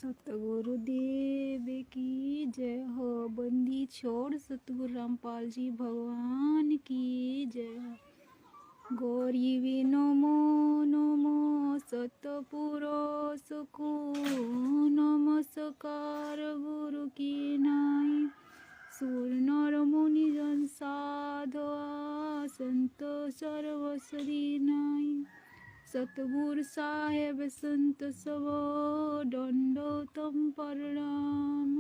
सतगुरुदेव की जय हो। बंदी छोड़ सतगुरु रामपाल जी भगवान की जय हो। गौरी नमो नमो सतपुरुष को नमस्कार गुरु की नाई। सुर नर मुनि जन साधवा संत सर्वसदी नाई। सतगुरु साहेब संत सब दंडोतम प्रणाम।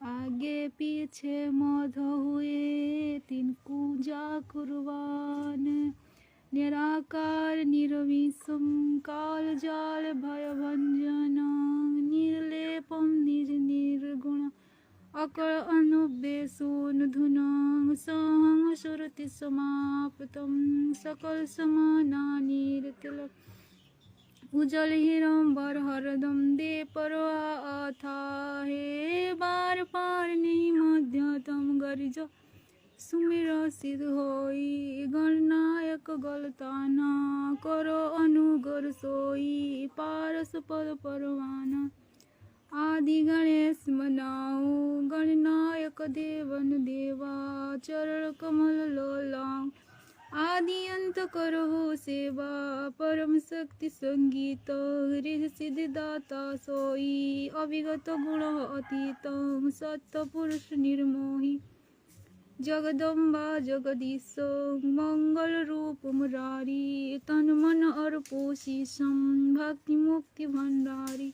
आगे पीछे मध हुए तिनको जा कुर्बान। निराकार निर्विषम काल जाल भय भंजन। निर्लेपम निज निर्गुण अकल अनुव्यसून धुनं सहं सुरति समाप्तं सकल समानानिरतिल उजल हिरंबर हरदम दे परवा अथा हे बार पार नहीं मध्यतम गरिज सुमिर सिद्ध होई। गणनायक गलताना करो अनुगर सोई पारस पद परवाना। आदि गणेश मनाओ गणनायक देवन देवा चरण कमल लोलाओ। आदि अंत करो सेवा परम शक्ति संगीत हृदय सिद्धि दाता सोई। अविगत गुण अतीतम सत्य पुरुष निर्मोही। जगदम्बा जगदीश मंगल रूप मुरारी तन मन अर्पो शीशम भक्ति मुक्ति भंडारी।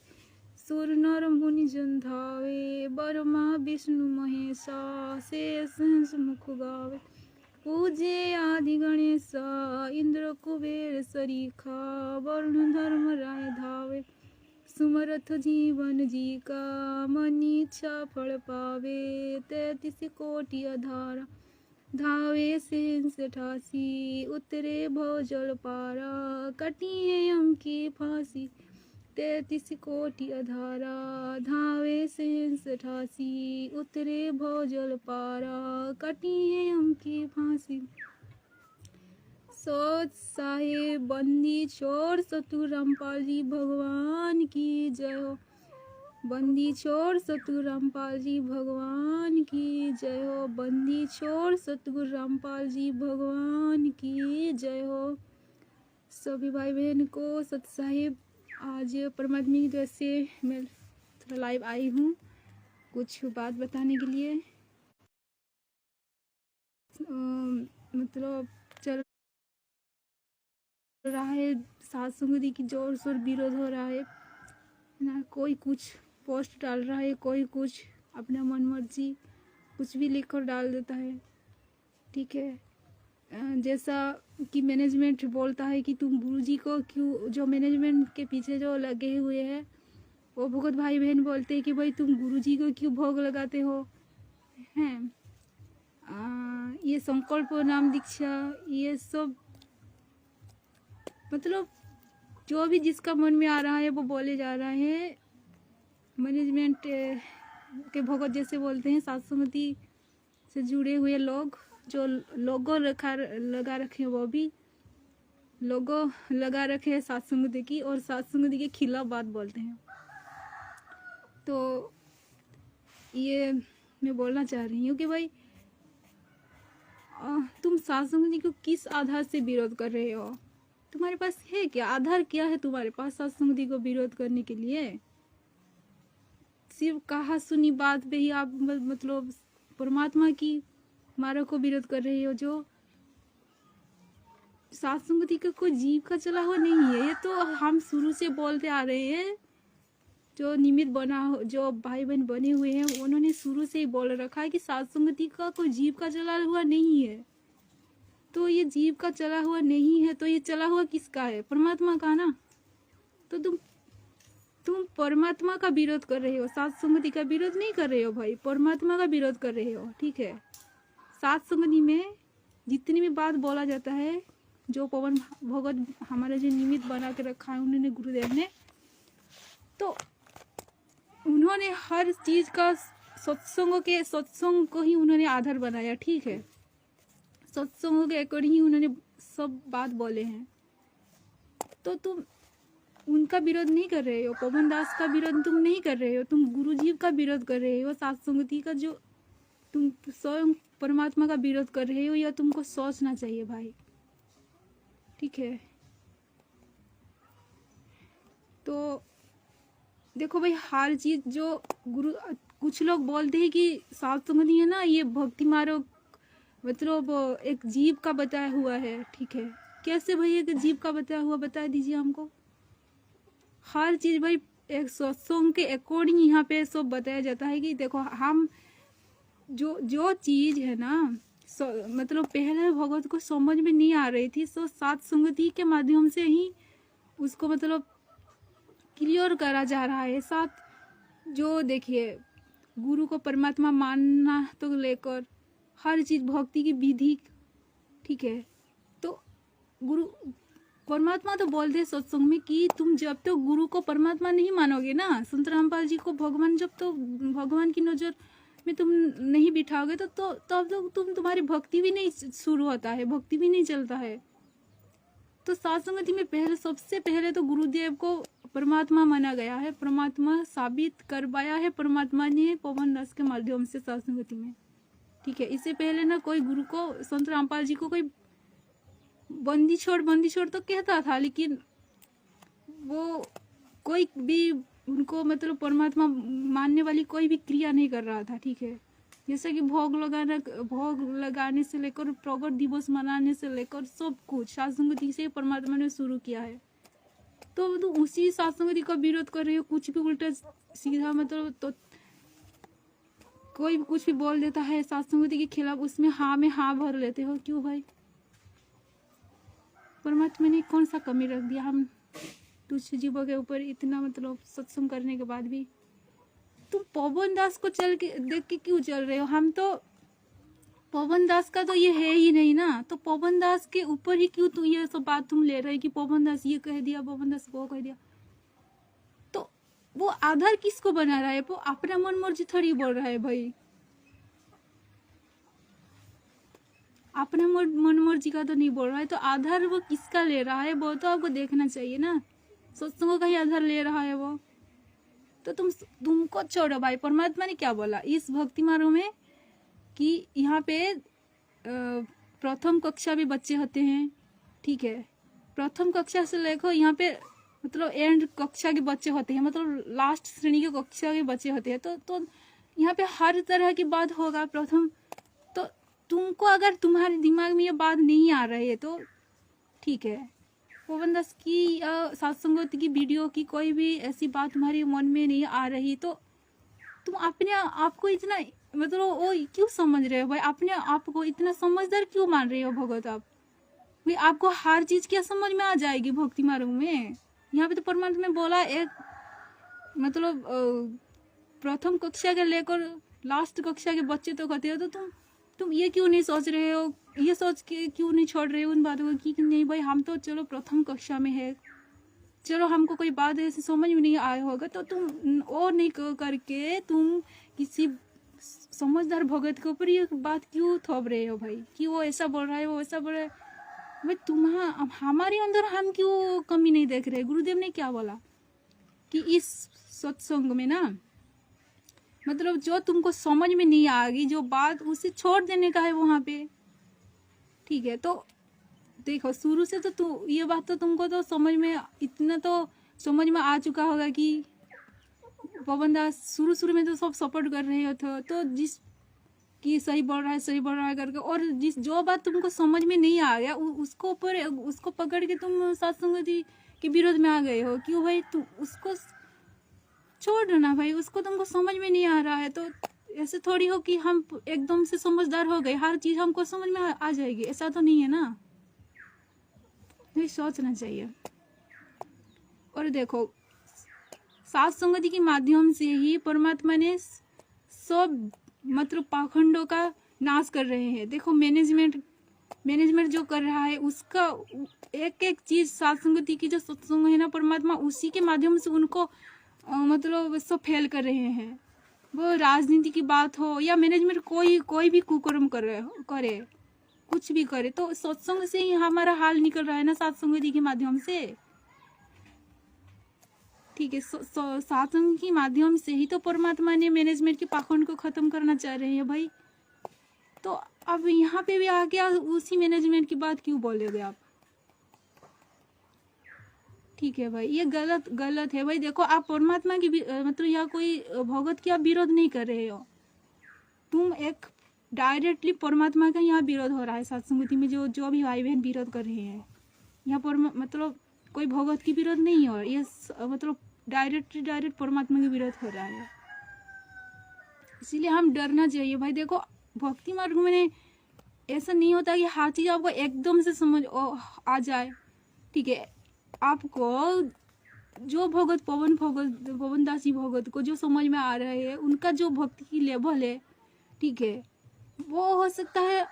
सुर नर मुनि जन धावे ब्रह्मा विष्णु महेशा शेष मुख गावे। पूजे आदि गणेशा इंद्र कुबेर सरीखा वरुण धर्म राय धावे। सुमरथ जीवन जी का मन इच्छा फल पावे। 33 कोटि अधारा धावे शेष 88 उतरे भव जल पारा कटिए यम की फांसी। 33 कोटि अधारा धावे शेष 88 उतरे भव जल पारा कटिए यम की फांसी। सोच साहेब बंदी छोड़ सतगुरु रामपाल जी भगवान की जय हो। बंदी छोड़ सतगुरु रामपाल जी भगवान की जय हो। बंदी छोड़ सतगुरु रामपाल जी भगवान की जय हो। सभी भाई बहन को सत साहिब आज परमात्मा की तरफ से मैं थोड़ा लाइव आई हूँ कुछ बात बताने के लिए। मतलब चल रहा है सात संगति की जोर शोर विरोध हो रहा है ना। कोई कुछ पोस्ट डाल रहा है, कोई कुछ अपना मन मर्जी कुछ भी लिखकर डाल देता है। ठीक है, जैसा कि मैनेजमेंट बोलता है कि तुम गुरुजी को क्यों, जो मैनेजमेंट के पीछे जो लगे हुए हैं वो भगत भाई बहन बोलते हैं कि भाई तुम गुरुजी को क्यों भोग लगाते हो हैं। ये संकल्प नाम दीक्षा ये सब मतलब जो भी जिसका मन में आ रहा है वो बोले जा रहा है। मैनेजमेंट के भगत जैसे बोलते हैं सत्संगति से जुड़े हुए लोग जो लोगो लगा रखे हैं, वो भी लोगो लगा रखे हैं सत्संगति की और सत्संगति के खिलाफ बात बोलते हैं। तो ये मैं बोलना चाह रही हूँ कि भाई तुम सत्संगति को किस आधार से विरोध कर रहे हो। तुम्हारे पास है क्या आधार, क्या है तुम्हारे पास सत्संगति को विरोध करने के लिए। सिर्फ कहा सुनी बात पे ही आप मतलब परमात्मा की मार्ग को विरोध कर रहे हो। जो सत्संगति का कोई जीव का चला हुआ नहीं है, ये तो हम शुरू से बोलते आ रहे हैं। जो निमित्त बना जो भाई बहन बने हुए हैं उन्होंने शुरू से ही बोल रखा है कि सत्संगति का कोई जीव का चला हुआ नहीं है। तो ये जीव का चला हुआ नहीं है तो ये चला हुआ किसका है, परमात्मा का ना। तो तुम परमात्मा का विरोध कर रहे हो, सत्संगति का विरोध नहीं कर रहे हो भाई, परमात्मा का विरोध कर रहे हो। ठीक है, सत्संगति में जितनी भी बात बोला जाता है जो पवन भगत हमारा जो निमित्त बना के रखा है उन्होंने गुरुदेव ने, तो उन्होंने हर चीज का सत्संग को ही उन्होंने आधार बनाया। ठीक है, सत्संगों के अकॉर्डिंग ही उन्होंने सब बात बोले हैं। तो तुम उनका विरोध नहीं कर रहे हो, पवन दास का विरोध तुम नहीं कर रहे हो, तुम गुरुजी का विरोध कर रहे हो, सात संगति का जो तुम स्वयं परमात्मा का विरोध कर रहे हो, यह तुमको सोचना चाहिए भाई। ठीक है, तो देखो भाई, हर चीज जो गुरु, कुछ लोग बोलते हैं कि सात संगति है ना, ये भक्ति मार्ग मतलब एक जीव का बताया हुआ है। ठीक है, कैसे भाई एक जीव का बताया हुआ, बता दीजिए हमको। हर चीज भाई एक सत्संग के अकॉर्डिंग यहाँ पे सब बताया जाता है कि देखो, हम जो जो चीज है ना, मतलब पहले भगवत को समझ में नहीं आ रही थी, तो सात संगति के माध्यम से ही उसको मतलब क्लियर करा जा रहा है। साथ जो देखिए, गुरु को परमात्मा मानना तो लेकर हर चीज भक्ति की विधि। ठीक है, तो गुरु परमात्मा तो बोलते हैं सत्संग में कि तुम जब तो गुरु को परमात्मा नहीं मानोगे ना, संत रामपाल जी को भगवान, जब तो भगवान की नजर में तुम नहीं बिठाओगे तो तब तो तुम्हारी भक्ति भी नहीं शुरू होता है, भक्ति भी नहीं चलता है। तो सात संगति में पहले, सबसे पहले तो गुरुदेव को परमात्मा माना गया है, परमात्मा साबित करवाया है परमात्मा ने पवन दास के माध्यम से सात संगति में। ठीक है, इससे पहले ना कोई गुरु को, संत रामपाल जी को कोई बंदी छोड़ तो कहता था, लेकिन वो कोई भी उनको मतलब परमात्मा मानने वाली कोई भी क्रिया नहीं कर रहा था। ठीक है, जैसे कि भोग लगाने से लेकर प्रगट दिवस मनाने से लेकर सब कुछ सात संगति से परमात्मा ने शुरू किया है। तो उसी सात संगति का विरोध कर रहे हो, कुछ भी उल्टा सीधा, मतलब तो कोई भी कुछ भी बोल देता है सात संगति के खिलाफ, उसमें हाँ में हाँ भर लेते हो। क्यों भाई? परमात्मा ने कौन सा कमी रख दिया हम तुच्छ जीवों के ऊपर इतना, मतलब सत्संग करने के बाद भी तुम पवन दास को चल के देख के क्यों चल रहे हो? हम तो पवन दास का तो ये है ही नहीं ना, तो पवन दास के ऊपर ही क्यों तुम ये सब बात तुम ले रहे हो कि पवन दास ये कह दिया, पवन दास वो कह दिया। तो वो आधार किसको बना रहा है? वो अपना मन मर्जी थोड़ी बोल रहा है भाई, अपना मन मर्जी का तो नहीं बोल रहा है। तो आधार वो किसका ले रहा है वो तो आपको देखना चाहिए ना, सत्संगों का ही आधार ले रहा है वो। तो तुमको छोड़ो भाई, परमात्मा ने क्या बोला इस भक्ति मार्ग में कि यहाँ पे प्रथम कक्षा भी बच्चे होते हैं। ठीक है, प्रथम कक्षा से लेकर यहाँ पे मतलब एंड कक्षा के बच्चे होते हैं, मतलब लास्ट श्रेणी के कक्षा के बच्चे होते हैं। तो यहाँ पे हर तरह की बात होगा। प्रथम तो तुमको अगर तुम्हारे दिमाग में ये बात नहीं आ रही है तो ठीक है, पवन दास की सात संगति की वीडियो की कोई भी ऐसी बात तुम्हारे मन में नहीं आ रही तो तुम अपने आप को इतना मतलब वो क्यों समझ रहे हो भाई? अपने आप को इतना समझदार क्यों मान रहे हो भगवत? आप भाई, आपको हर चीज क्या समझ में आ जाएगी भक्ति मार्ग में? यहाँ पे तो परमात्मा ने बोला एक मतलब प्रथम कक्षा के लेकर लास्ट कक्षा के बच्चे तो कहते हो, तो तुम ये क्यों नहीं सोच रहे हो, ये सोच के क्यों नहीं छोड़ रहे हो उन बातों को कि नहीं भाई हम तो चलो प्रथम कक्षा में है, चलो हमको कोई बात ऐसे समझ में नहीं आया होगा, तो तुम और नहीं करके तुम किसी समझदार भगत के ऊपर ये बात क्यों थोप रहे हो भाई कि वो ऐसा बोल रहा है, वो ऐसा बोल रहा है। भाई हमारे अंदर हम क्यों कमी नहीं देख रहे? गुरुदेव ने क्या बोला कि इस सत्संग में ना मतलब जो तुमको समझ में नहीं आएगी जो बात, उसे छोड़ देने का है वहां पे। ठीक है, तो देखो शुरू से तो ये बात तो तुमको तो समझ में, इतना तो समझ में आ चुका होगा कि पवन दास शुरू में तो सब सपोर्ट कर रहे हो तो जिस कि सही बोल रहा है करके, और जिस जो बात तुमको समझ में नहीं आ गया उसको पकड़ के तुम सात संगति के विरोध में आ गए हो। क्यों भाई? तुम उसको छोड़ ना भाई, उसको तुमको समझ में नहीं आ रहा है तो ऐसे थोड़ी हो कि हम एकदम से समझदार हो गए, हर चीज हमको समझ में आ जाएगी, ऐसा तो नहीं है ना। नहीं सोचना चाहिए। और देखो सात संगति के माध्यम से ही परमात्मा ने सब मतलब पाखंडों का नाश कर रहे हैं। देखो मैनेजमेंट जो कर रहा है उसका एक चीज, सात संगति की जो सत्संग है ना, परमात्मा उसी के माध्यम से उनको मतलब सब फेल कर रहे हैं। वो राजनीति की बात हो या मैनेजमेंट कोई भी कुकर्म करे कुछ भी करे, तो सत्संग से ही हमारा हाल निकल रहा है ना, सात संगति के माध्यम से। ठीक है। सत्संग के माध्यम से ही तो परमात्मा ने मैनेजमेंट के पाखंड को खत्म करना चाह रहे हैं भाई। तो अब यहाँ पे भी आके उसी मैनेजमेंट की बात क्यों बोलोगे आप? ठीक है भाई, ये गलत है भाई। देखो आप परमात्मा की मतलब यहाँ कोई भगत की आप विरोध नहीं कर रहे हो, तुम एक डायरेक्टली परमात्मा का यहाँ विरोध हो रहा है। सत्संगति में जो जो भी भाई बहन विरोध कर रहे हैं यहाँ पर, मतलब कोई भगत की विरोध नहीं हो, ये मतलब डायरेक्ट परमात्मा की विरोध हो रहा है। इसीलिए हम डरना चाहिए भाई। देखो भक्ति मार्ग में ऐसा नहीं होता कि हर चीज आपको एकदम से समझ आ जाए। ठीक है, आपको जो भगत पवन दास जी भगत को जो समझ में आ रहा है, उनका जो भक्ति की लेवल है, ठीक है, वो हो सकता है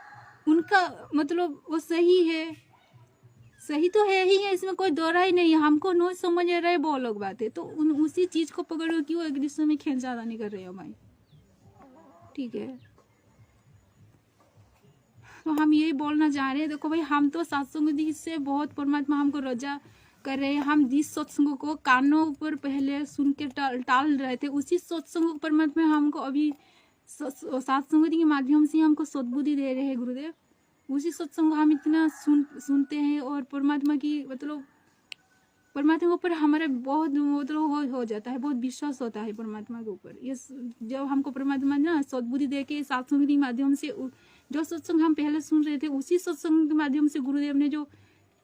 उनका मतलब वो सही है, सही तो है ही है, इसमें कोई दौरा ही नहीं है। हमको नो समझ रहे वो लोग बातें, तो उसी चीज को पकड़ क्यों एक दूसरे में खींचातानी कर रहे हो भाई? ठीक है, तो हम यही बोलना चाह रहे हैं। देखो भाई, हम तो सत्संग से बहुत परमात्मा हमको रजा कर रहे हैं। हम जिस सत्संग को कानों पर पहले सुन के टाल रहे थे, उसी सत्संग परमात्मा हमको अभी सत्संग के माध्यम से हमको सद्बुद्धि दे रहे हैं गुरुदेव। उसी सत्संग हम इतना सुनते हैं और परमात्मा की मतलब परमात्मा के ऊपर हमारा बहुत मतलब हो जाता है, बहुत विश्वास होता है परमात्मा के ऊपर। ये जब हमको परमात्मा ना सद्बुद्धि दे के सत्संग के माध्यम से जो सत्संग हम पहले सुन रहे थे, उसी सत्संग के माध्यम से गुरुदेव ने जो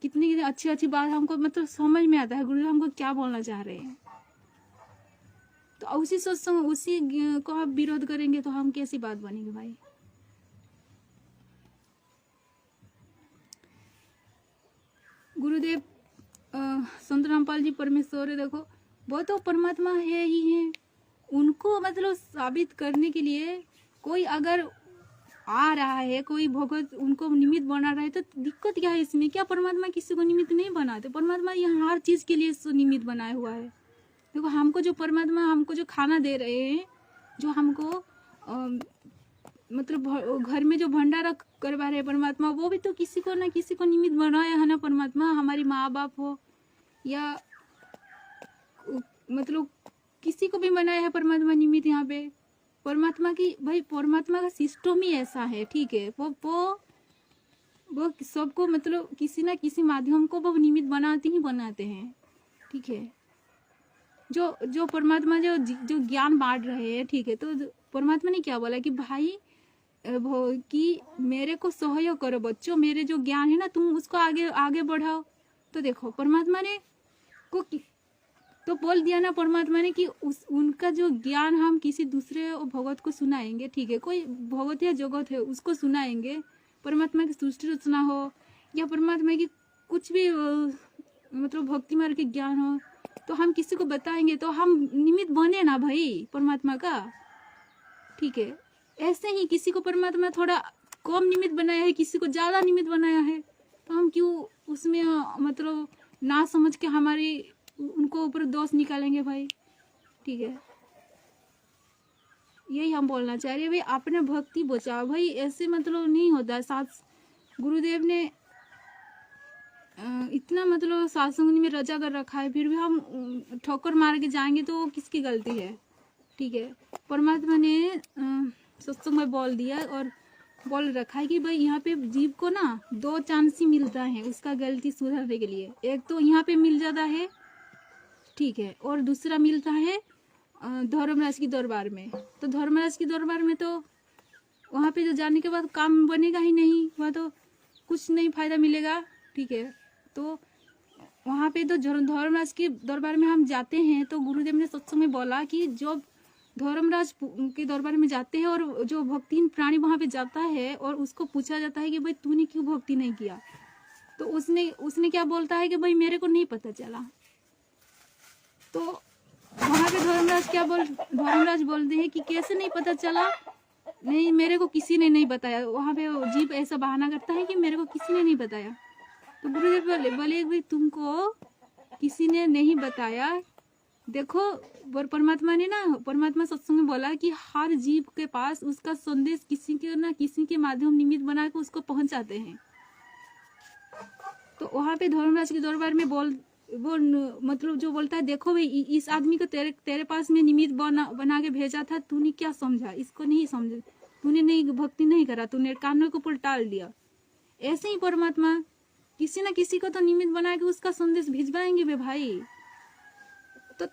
कितनी अच्छी अच्छी बात हमको मतलब समझ में आता है, गुरुदेव हमको क्या बोलना चाह रहे हैं। तो उसी सत्संग उसी को आप विरोध करेंगे तो हम कैसी बात बनेगी भाई? गुरुदेव संत रामपाल जी परमेश्वर है, देखो वो तो परमात्मा है ही है। उनको मतलब साबित करने के लिए कोई अगर आ रहा है, कोई भगत उनको निमित्त बना रहा है, तो दिक्कत क्या है इसमें? क्या परमात्मा किसी को निमित्त नहीं बनाते? परमात्मा यहाँ हर चीज के लिए निमित्त बनाया हुआ है। देखो हमको जो परमात्मा हमको जो खाना दे रहे हैं, जो हमको मतलब घर में जो भंडारा करवा रहे हैं परमात्मा, वो भी तो किसी को ना किसी को निमित्त बनाया है ना परमात्मा। हमारी माँ बाप हो या मतलब किसी को भी बनाया है परमात्मा निमित्त। यहाँ पे परमात्मा की भाई परमात्मा का सिस्टम ही ऐसा है। ठीक है, वो सबको मतलब किसी ना किसी माध्यम को वो निमित्त बनाते हैं। ठीक है, जो परमात्मा जो ज्ञान बांट रहे हैं, ठीक है, तो परमात्मा ने क्या बोला कि भाई कि मेरे को सहयोग करो बच्चों, मेरे जो ज्ञान है ना तुम उसको आगे बढ़ाओ। तो देखो परमात्मा ने को तो बोल दिया ना परमात्मा ने कि उनका जो ज्ञान हम किसी दूसरे भगत को सुनाएंगे। ठीक है, कोई भगत या जगत है उसको सुनाएंगे, परमात्मा की सृष्टि रचना हो या परमात्मा की कुछ भी मतलब भक्ति मार्ग के ज्ञान हो, तो हम किसी को बताएंगे तो हम निमित्त बने ना भाई परमात्मा का। ठीक है, ऐसे ही किसी को परमात्मा थोड़ा कम निमित्त बनाया है, किसी को ज्यादा निमित्त बनाया है, तो हम क्यों उसमें मतलब ना समझ के हमारी उनको ऊपर दोष निकालेंगे भाई? ठीक है, यही हम बोलना चाह रहे हैं भाई, अपने भक्ति बचाओ भाई। ऐसे मतलब नहीं होता। साथ गुरुदेव ने इतना मतलब सत्संग में रजा कर रखा है, फिर भी हम ठोकर मार के जाएंगे तो किसकी गलती है? ठीक है, परमात्मा ने सत्संग में बोल दिया और बोल रखा है कि भाई यहाँ पे जीव को ना 2 चांस ही मिलता है उसका गलती सुधारने के लिए। एक तो यहाँ पे मिल जाता है, ठीक है, और दूसरा मिलता है धर्मराज की दरबार में। तो धर्मराज की दरबार में तो वहाँ पे जो जाने के बाद काम बनेगा ही नहीं, वहाँ तो कुछ नहीं फायदा मिलेगा। ठीक है, तो वहाँ पे तो धर्मराज के दरबार में हम जाते हैं, तो गुरुदेव ने सत्संग में बोला कि जो धर्मराज के दरबार में जाते हैं और जो भक्तिहीन प्राणी वहाँ पे जाता है और उसको पूछा जाता है कि भाई तूने क्यों भक्ति नहीं किया, तो उसने क्या बोलता है कि भाई मेरे को नहीं पता चला। तो वहाँ पे धर्मराज बोलते हैं कि कैसे नहीं पता चला? नहीं, मेरे को किसी ने नहीं बताया। वहाँ पे जीव ऐसा बहाना करता है कि मेरे को किसी ने नहीं बताया। तो गुरुदेव बोले भाई तुमको किसी ने नहीं बताया। देखो परमात्मा सत्संग में बोला कि हर जीव के पास उसका संदेश किसी के ना किसी के माध्यम निमित्त बना के उसको पहुंचाते हैं। तो वहाँ पे धर्मराज के दरबार में वो मतलब जो बोलता है देखो भाई इस आदमी को तेरे तेरे पास में निमित्त बना के भेजा था, तूने क्या समझा, इसको नहीं समझा, तूने नहीं भक्ति नहीं करा, तूने कानों के ऊपर टाल दिया। ऐसे ही परमात्मा किसी ना किसी को तो निमित्त बना के उसका संदेश भिजवाएंगे बे भाई। तो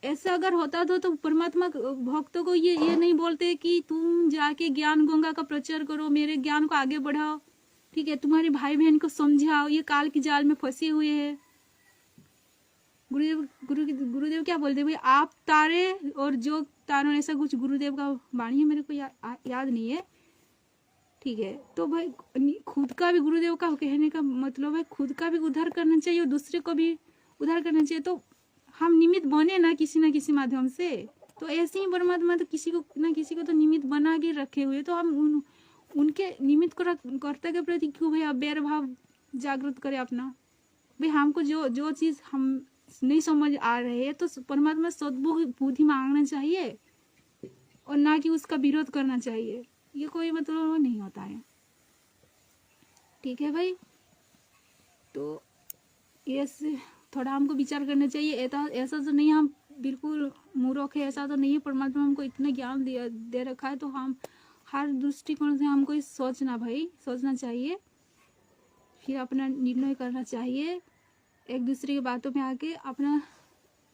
ऐसा अगर होता तो परमात्मा भक्तों को ये नहीं बोलते कि तुम जाके ज्ञान गंगा का प्रचार करो, मेरे ज्ञान को आगे बढ़ाओ, ठीक है, तुम्हारे भाई बहन को समझाओ, ये काल की जाल में फंसे हुए हैं। गुरुदेव क्या बोलते भाई, आप तारे और जो तारों, ऐसा कुछ गुरुदेव का वाणी है, मेरे को याद नहीं है, ठीक है। तो भाई खुद का भी गुरुदेव का कहने का मतलब है खुद का भी उद्धार करना चाहिए और दूसरे को भी उद्धार करना चाहिए। तो हम निमित्त बने ना किसी माध्यम से। तो ऐसे ही परमात्मा तो किसी को तो निमित्त बना के रखे हुए, तो हम उनके निमित्त को कर्ता के प्रति क्यों भाई बैर भाव जागृत करें अपना। भाई हमको जो चीज हम नहीं समझ आ रहे है तो परमात्मा सद्बुद्धि मांगना चाहिए और ना कि उसका विरोध करना चाहिए। ये कोई मतलब नहीं होता है, ठीक है भाई। तो ये थोड़ा हमको विचार करना चाहिए। ऐसा तो नहीं हम बिल्कुल मूर्ख है, ऐसा तो नहीं है। परमात्मा हमको इतना ज्ञान दे रखा है, तो हम हर दृष्टिकोण से हमको सोचना चाहिए, फिर अपना निर्णय करना चाहिए। एक दूसरे की बातों में आके अपना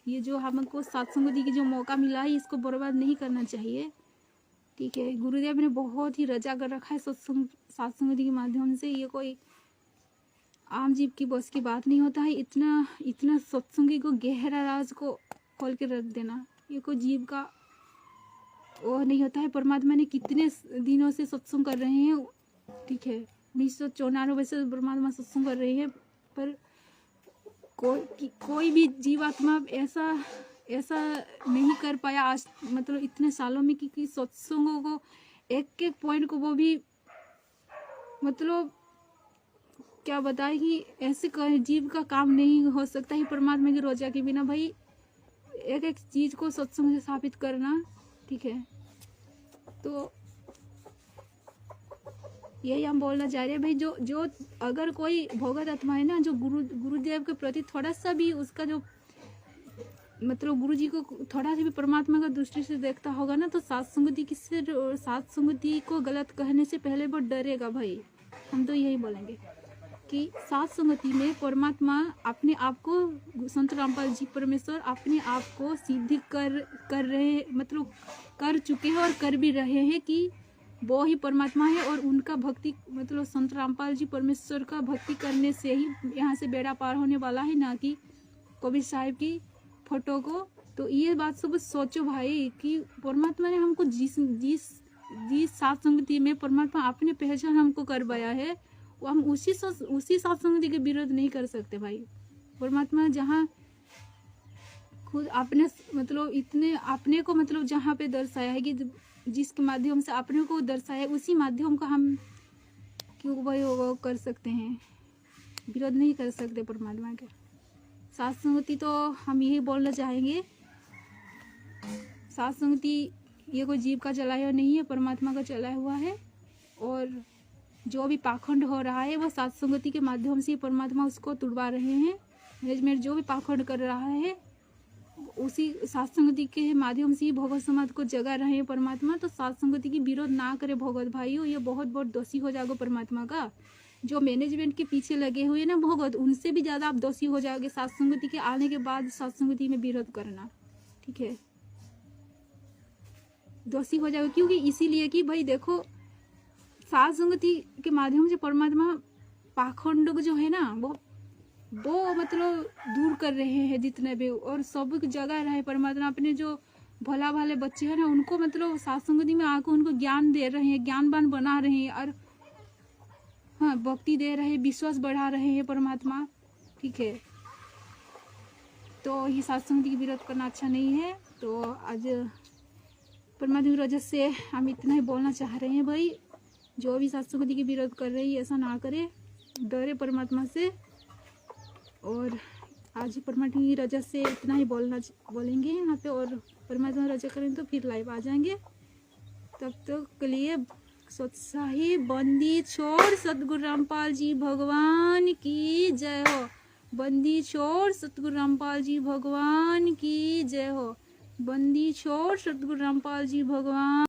ये जो हमको सत्संगति की जो मौका मिला है इसको बर्बाद नहीं करना चाहिए, ठीक है। गुरुदेव ने बहुत ही रजा कर रखा है सत्संगति के माध्यम से। ये कोई आम जीव की बस की बात नहीं होता है। इतना सत्संगी को गहरा राज को खोल के रख देना, ये कोई जीव का वो नहीं होता है। परमात्मा ने कितने दिनों से सत्संग कर रहे हैं, ठीक है, 1994 से परमात्मा सत्संग कर रहे हैं, पर कोई भी जीवात्मा ऐसा नहीं कर पाया आज, मतलब इतने सालों में कि सत्संगों को एक पॉइंट को वो भी मतलब क्या बताए कि ऐसे जीव का काम नहीं हो सकता है परमात्मा की रोजा के बिना। भाई एक चीज को सत्संग से स्थापित करना, ठीक है। तो यही हम बोलना चाह रहे हैं भाई, जो अगर कोई भगत आत्मा है ना, जो गुरुदेव के प्रति थोड़ा सा भी उसका जो मतलब गुरु जी को थोड़ा सा भी परमात्मा का दृष्टि से देखता होगा ना, तो सत्संगति को गलत कहने से पहले वो डरेगा भाई। हम तो यही बोलेंगे कि सत्संगति में परमात्मा अपने आप को, संत रामपाल जी परमेश्वर अपने आप को सिद्ध कर रहे, मतलब कर चुके हैं और कर भी रहे हैं कि वो ही परमात्मा है। और उनका भक्ति मतलब संत रामपाल जी परमेश्वर का भक्ति करने से ही यहाँ से बेड़ा पार होने वाला है, ना कि कबीर साहिब की फोटो को। तो ये बात सब सोचो भाई कि परमात्मा ने हमको जिस सत्संगति में परमात्मा अपने पहचान हमको करवाया है, वो हम उसी सत्संगति के विरोध नहीं कर सकते भाई। परमात्मा जहाँ खुद अपने मतलब इतने अपने को मतलब जहाँ पे दर्शाया है कि जिसके माध्यम से अपने को दर्शाया, उसी माध्यम का हम क्यों भाई वो कर सकते हैं, विरोध नहीं कर सकते परमात्मा के। सत्संगति तो हम यही बोलना चाहेंगे, सत्संगति ये कोई जीव का चलाया नहीं है, परमात्मा का चलाया हुआ है। और जो भी पाखंड हो रहा है वो सत्संगति के माध्यम से परमात्मा उसको तुड़वा रहे हैं। मैनेजमेंट जो भी पाखंड कर रहा है उसी सत्संगति के माध्यम से ही भगवत समाज को जगा रहे हैं परमात्मा। तो सत्संगति की विरोध ना करे भगवत भाइयों, ये बहुत दोषी हो जाएगा परमात्मा का। जो मैनेजमेंट के पीछे लगे हुए ना भगवत, उनसे भी ज़्यादा आप दोषी हो जाओगे सत्संगति के आने के बाद सत्संगति में विरोध करना, ठीक है, दोषी हो जाओगे। क्योंकि इसीलिए कि भाई देखो सत्संगति के माध्यम से परमात्मा पाखंड जो है ना वो मतलब दूर कर रहे हैं जितने भी, और सब जगह रहे परमात्मा अपने जो भला भाले बच्चे हैं ना उनको मतलब सत्संगति में आकर उनको ज्ञान दे रहे हैं, ज्ञानवान बना रहे हैं, और हाँ भक्ति दे रहे हैं, विश्वास बढ़ा रहे हैं परमात्मा, ठीक है। तो ये सत्संगति की विरोध करना अच्छा नहीं है। तो आज परमात्मा की वजह से हम इतना ही बोलना चाह रहे हैं भाई, जो भी सत्संगति की विरोध कर रही है ऐसा ना करे, डरे परमात्मा से। और आज परमात्मा की रजा से इतना ही बोलेंगे यहाँ पे, और परमात्मा रजा करें तो फिर लाइव आ जाएंगे। तब तक के लिए सत्साही बंदी छोड़ सतगुरु रामपाल जी भगवान की जय हो। बंदी छोड़ सतगुरु रामपाल जी भगवान की जय हो। बंदी छोड़ सतगुरु रामपाल जी भगवान।